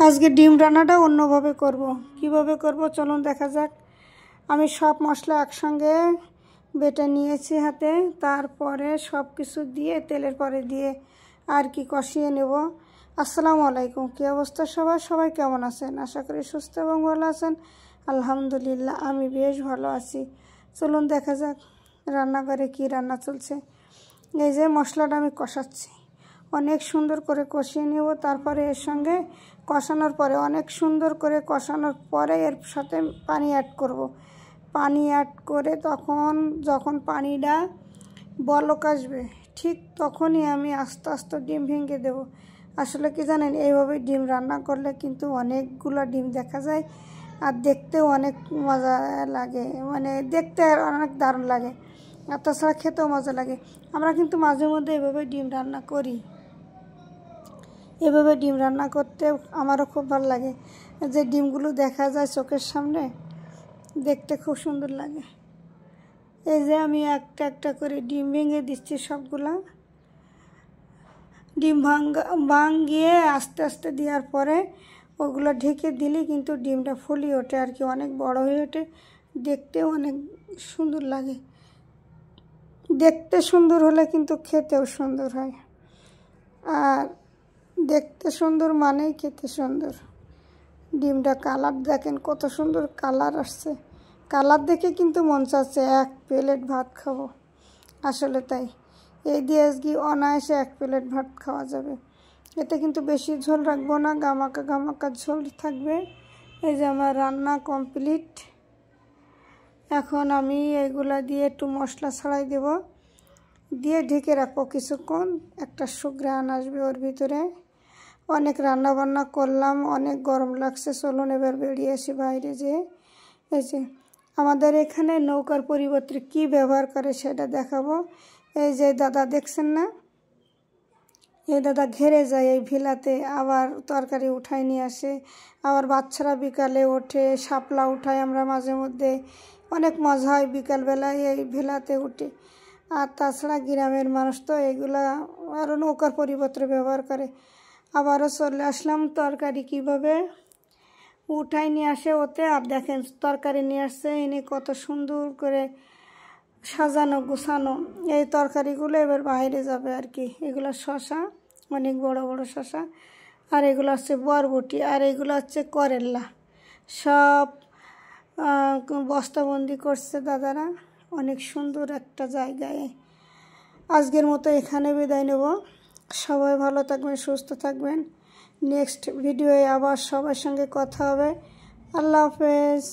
আজকে ডিম রান্নাটা অন্যভাবে করব। কিভাবে করব চলুন দেখা যাক। আমি সব মশলা একসঙ্গে বেটে নিয়েছি হাতে, তারপরে সব কিছু দিয়ে তেলের পরে দিয়ে আর কি কষিয়ে নেব। আসসালামু আলাইকুম, কী অবস্থা সবাই কেমন আছেন? আশা করি সুস্থ এবং ভালো আছেন। আলহামদুলিল্লাহ আমি বেশ ভালো আছি। চলুন দেখা যাক রান্নাঘরে কি রান্না চলছে। এই যে মশলাটা আমি কষাচ্ছি, অনেক সুন্দর করে কষিয়ে নেব। তারপরে এর সঙ্গে কষানোর পরে অনেক সুন্দর করে কষানোর পরে এর সাথে পানি অ্যাড করব। পানি অ্যাড করে যখন পানিটা বলক আসবে ঠিক তখনই আমি আস্তে আস্তে ডিম ভেঙে দেব। আসলে কি জানেন, এইভাবে ডিম রান্না করলে কিন্তু অনেকগুলো ডিম দেখা যায় আর দেখতেও অনেক মজা লাগে, মানে দেখতে অনেক দারুণ লাগে আর তাছাড়া খেতেও মজা লাগে। আমরা কিন্তু মাঝে মধ্যে এভাবে ডিম রান্না করি। এভাবে ডিম রান্না করতে আমারও খুব ভালো লাগে, যে ডিমগুলো দেখা যায় চোখের সামনে, দেখতে খুব সুন্দর লাগে। এই যে আমি একটা একটা করে ডিম ভেঙে দিচ্ছি সবগুলা। ডিম ভাঙিয়ে আস্তে আস্তে দেওয়ার পরে ওগুলো ঢেকে দিলে কিন্তু ডিমটা ফুলিয়ে ওঠে আর কি, অনেক বড় হয়ে ওঠে, দেখতেও অনেক সুন্দর লাগে। দেখতে সুন্দর হলে কিন্তু খেতেও সুন্দর হয়, আর দেখতে সুন্দর মানেই খেতে সুন্দর। ডিমটা কালার দেখেন কত সুন্দর কালার আসছে, কালার দেখে কিন্তু মন চাচ্ছে এক প্লেট ভাত খাবো। আসলে তাই, এই দিয়ে আজকে অনায়াসে এক প্লেট ভাত খাওয়া যাবে। এতে কিন্তু বেশি ঝোল রাখবো না, গামাকা ঝোল থাকবে। এই যে আমার রান্না কমপ্লিট। এখন আমি এগুলা দিয়ে একটু মশলা ছড়াই দেব, দিয়ে ঢেকে রাখবো কিছুক্ষণ। একটা সুঘ্রাণ আসবে ওর ভিতরে। অনেক রান্না বান্না করলাম, অনেক গরম লাগছে। চলুন এবার বেরিয়ে আসি বাইরে। যে এই যে আমাদের এখানে নৌকার পরিবর্তে কি ব্যবহার করে সেটা দেখাবো। এই যে দাদা দেখছেন না, এই দাদা ঘেরে যায় এই ভিলাতে, আবার তরকারি উঠায় নিয়ে আসে। আবার বাচ্চারা বিকালে ওঠে, শাপলা উঠায়, আমরা মাঝে মধ্যে অনেক মজা হয় বিকালবেলায় এই ভেলাতে উঠে। আর তাছাড়া গ্রামের মানুষ তো এগুলা আরও নৌকার পরিবর্তে ব্যবহার করে। আবারও চলে আসলাম তরকারি কিভাবে উঠাই নিয়ে আসে ওতে। আর দেখেন তরকারি নিয়ে আসছে, এনে কত সুন্দর করে সাজানো গুছানো। এই তরকারিগুলো এবার বাইরে যাবে আর কি। এগুলো শশা, অনেক বড় বড় শশা, আর এগুলো হচ্ছে বরবটি, আর এগুলো হচ্ছে করেলা। সব বস্তাবন্দি করছে দাদারা, অনেক সুন্দর একটা জায়গায়। আজকের মতো এখানে বিদায় নেব। সবাই ভালো থাকবেন, সুস্থ থাকবেন। নেক্সট ভিডিওয়ে আবার সবার সঙ্গে কথা হবে। আল্লাহ হাফেজ।